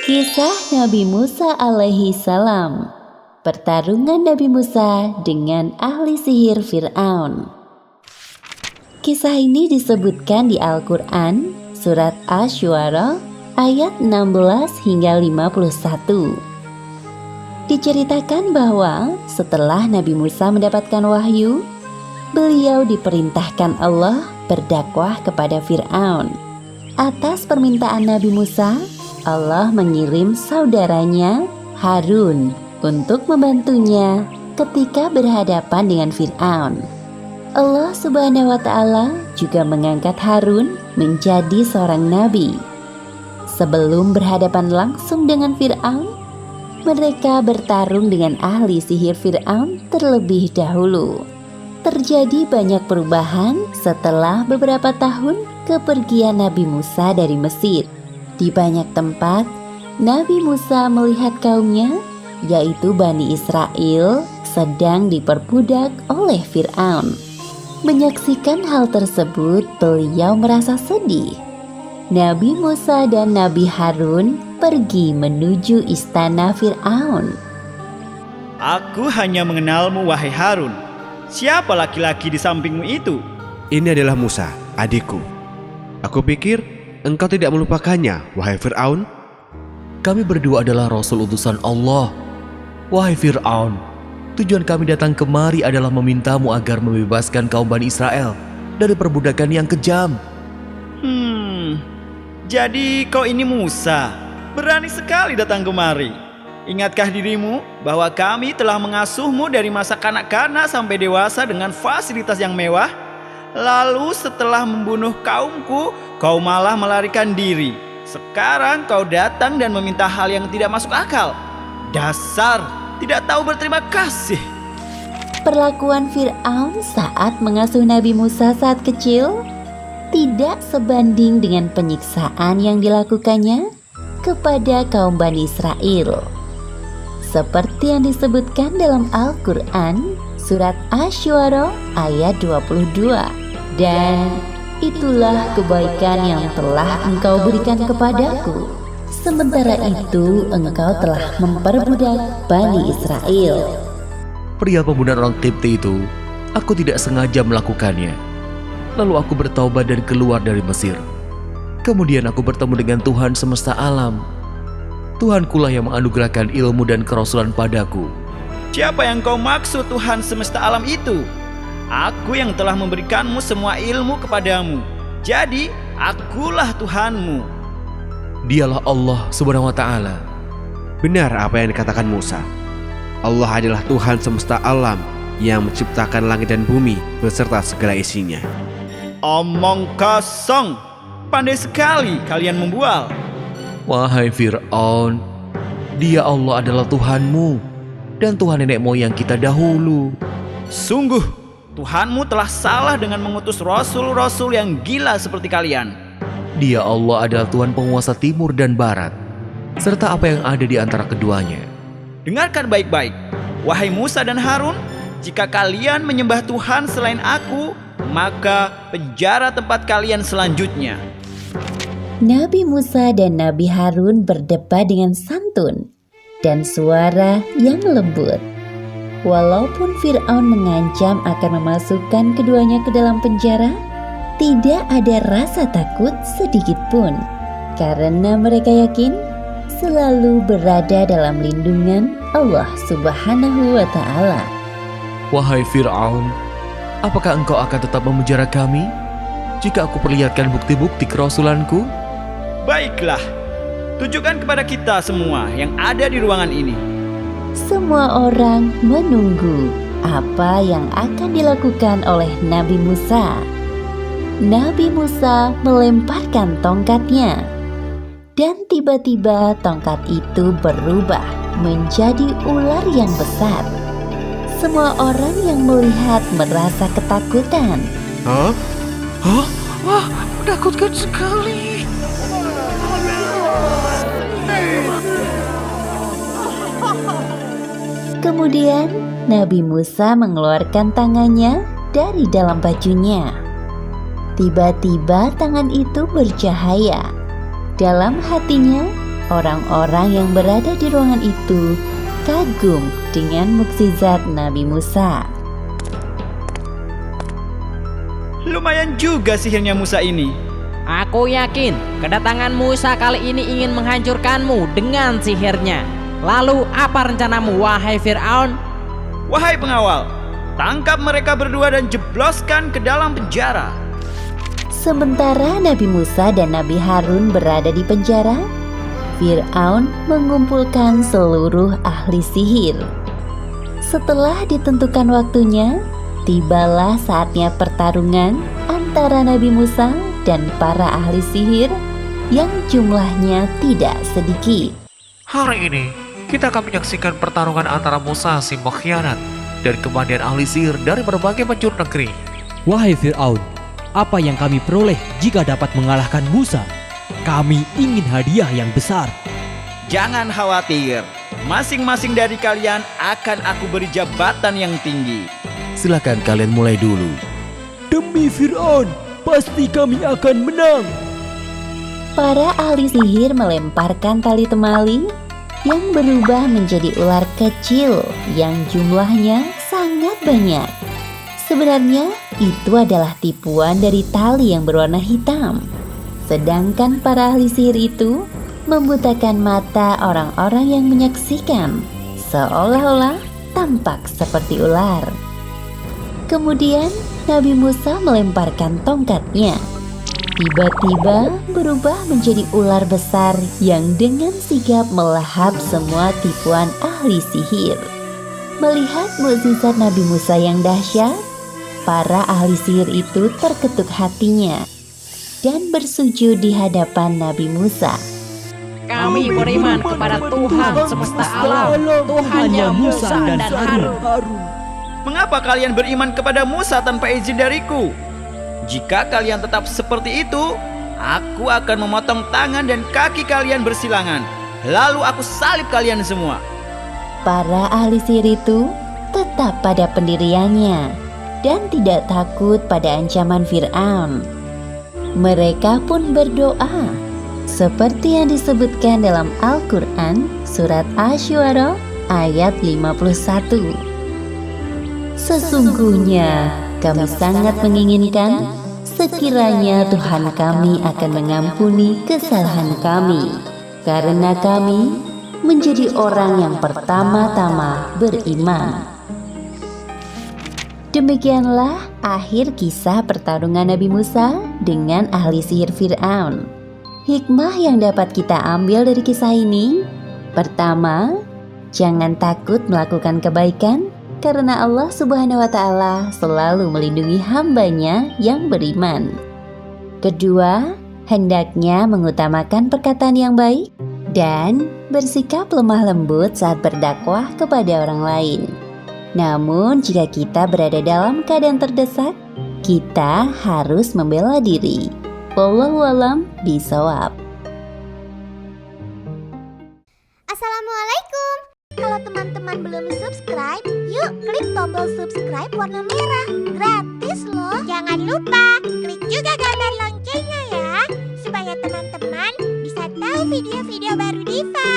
Kisah Nabi Musa alaihi salam. Pertarungan Nabi Musa dengan ahli sihir Fir'aun. Kisah ini disebutkan di Al-Quran, surat Asy-Syu'ara, ayat 16 hingga 51. Diceritakan bahwa setelah Nabi Musa mendapatkan wahyu, beliau diperintahkan Allah berdakwah kepada Fir'aun. Atas permintaan Nabi Musa, Allah mengirim saudaranya Harun untuk membantunya ketika berhadapan dengan Fir'aun. Allah Subhanahu wa Ta'ala juga mengangkat Harun menjadi seorang nabi. Sebelum berhadapan langsung dengan Fir'aun, mereka bertarung dengan ahli sihir Fir'aun terlebih dahulu. Terjadi banyak perubahan setelah beberapa tahun kepergian Nabi Musa dari Mesir. Di banyak tempat, Nabi Musa melihat kaumnya, yaitu Bani Israel, sedang diperbudak oleh Fir'aun. Menyaksikan hal tersebut, beliau merasa sedih. Nabi Musa dan Nabi Harun pergi menuju istana Fir'aun. Aku hanya mengenalmu, wahai Harun. Siapa laki-laki di sampingmu itu? Ini adalah Musa, adikku. Aku pikir engkau tidak melupakannya, wahai Fir'aun. Kami berdua adalah Rasul utusan Allah. Wahai Fir'aun, tujuan kami datang kemari adalah memintamu agar membebaskan kaum Bani Israel dari perbudakan yang kejam. Jadi kau ini Musa, berani sekali datang kemari. Ingatkah dirimu bahwa kami telah mengasuhmu dari masa kanak-kanak sampai dewasa dengan fasilitas yang mewah? Lalu setelah membunuh kaumku, kau malah melarikan diri. Sekarang kau datang dan meminta hal yang tidak masuk akal. Dasar tidak tahu berterima kasih. Perlakuan Fir'aun saat mengasuh Nabi Musa saat kecil tidak sebanding dengan penyiksaan yang dilakukannya kepada kaum Bani Israel. Seperti yang disebutkan dalam Al-Quran, surat Asy-Syu'ara ayat 22. Dan itulah kebaikan yang telah engkau berikan kepadaku. Sementara itu engkau telah memperbudak Bani Israel. Perihal pembunuhan orang Qibti itu, aku tidak sengaja melakukannya. Lalu aku bertaubat dan keluar dari Mesir. Kemudian aku bertemu dengan Tuhan semesta alam. Tuhankulah yang menganugerahkan ilmu dan kerasulan padaku. Siapa yang kau maksud Tuhan semesta alam itu? Aku yang telah memberikanmu semua ilmu kepadamu. Jadi akulah Tuhanmu. Dialah Allah Subhanahu wa Ta'ala. Benar apa yang dikatakan Musa. Allah adalah Tuhan semesta alam yang menciptakan langit dan bumi beserta segala isinya. Omong kosong. Pandai sekali kalian membual. Wahai Fir'aun, Dia Allah adalah Tuhanmu dan Tuhan nenek moyang kita dahulu. Sungguh Tuhanmu telah salah dengan mengutus rasul-rasul yang gila seperti kalian. Dia Allah adalah Tuhan penguasa timur dan barat, serta apa yang ada di antara keduanya. Dengarkan baik-baik, wahai Musa dan Harun. Jika kalian menyembah Tuhan selain aku, maka penjara tempat kalian selanjutnya. Nabi Musa dan Nabi Harun berdebat dengan santun dan suara yang lembut. Walaupun Fir'aun mengancam akan memasukkan keduanya ke dalam penjara, tidak ada rasa takut sedikit pun, karena mereka yakin selalu berada dalam lindungan Allah Subhanahu wa Ta'ala. Wahai Fir'aun, apakah engkau akan tetap memenjara kami jika aku perlihatkan bukti-bukti kerasulanku? Baiklah, tunjukkan kepada kita semua yang ada di ruangan ini. Semua orang menunggu apa yang akan dilakukan oleh Nabi Musa. Nabi Musa melemparkan tongkatnya, dan tiba-tiba tongkat itu berubah menjadi ular yang besar. Semua orang yang melihat merasa ketakutan. Hah? Wah, menakutkan sekali. Kemudian Nabi Musa mengeluarkan tangannya dari dalam bajunya. Tiba-tiba tangan itu bercahaya. Dalam hatinya, orang-orang yang berada di ruangan itu kagum dengan mukjizat Nabi Musa. Lumayan juga sihirnya Musa ini. Aku yakin kedatangan Musa kali ini ingin menghancurkanmu dengan sihirnya. Lalu apa rencanamu, wahai Fir'aun? Wahai pengawal, tangkap mereka berdua dan jebloskan ke dalam penjara. Sementara Nabi Musa dan Nabi Harun berada di penjara, Fir'aun mengumpulkan seluruh ahli sihir. Setelah ditentukan waktunya, tibalah saatnya pertarungan antara Nabi Musa dan para ahli sihir yang jumlahnya tidak sedikit. Hari ini, kita akan menyaksikan pertarungan antara Musa si pengkhianat dan kemudian ahli sihir dari berbagai penjuru negeri. Wahai Fir'aun, apa yang kami peroleh jika dapat mengalahkan Musa? Kami ingin hadiah yang besar. Jangan khawatir, masing-masing dari kalian akan aku beri jabatan yang tinggi. Silakan kalian mulai dulu. Demi Fir'aun, pasti kami akan menang. Para ahli sihir melemparkan tali temali yang berubah menjadi ular kecil yang jumlahnya sangat banyak. Sebenarnya itu adalah tipuan dari tali yang berwarna hitam. Sedangkan para ahli sihir itu membutakan mata orang-orang yang menyaksikan, seolah-olah tampak seperti ular. Kemudian Nabi Musa melemparkan tongkatnya. Tiba-tiba berubah menjadi ular besar yang dengan sigap melahap semua tipuan ahli sihir. Melihat mukjizat Nabi Musa yang dahsyat, para ahli sihir itu terketuk hatinya dan bersujud di hadapan Nabi Musa. Kami beriman kepada Tuhan semesta alam, Tuhannya Musa dan Harun. Mengapa kalian beriman kepada Musa tanpa izin dariku? Jika kalian tetap seperti itu, aku akan memotong tangan dan kaki kalian bersilangan. Lalu aku salib kalian semua. Para ahli sihir itu tetap pada pendiriannya dan tidak takut pada ancaman Fir'aun. Mereka pun berdoa seperti yang disebutkan dalam Al-Quran surat Asy-Syu'ara ayat 51. Sesungguhnya kami sangat menginginkan sekiranya Tuhan kami akan mengampuni kesalahan kami, karena kami menjadi orang yang pertama-tama beriman. Demikianlah akhir kisah pertarungan Nabi Musa dengan ahli sihir Fir'aun. Hikmah yang dapat kita ambil dari kisah ini: pertama, jangan takut melakukan kebaikan, karena Allah Subhanahu wa Ta'ala selalu melindungi hambanya yang beriman. Kedua, hendaknya mengutamakan perkataan yang baik dan bersikap lemah lembut saat berdakwah kepada orang lain. Namun, jika kita berada dalam keadaan terdesak, kita harus membela diri. Wallahu a'lam bishawab. Assalamualaikum. Kalau teman-teman belum subscribe, yuk klik tombol subscribe warna merah. Gratis loh. Jangan lupa klik juga gambar loncengnya ya, supaya teman-teman bisa tahu video-video baru Diva.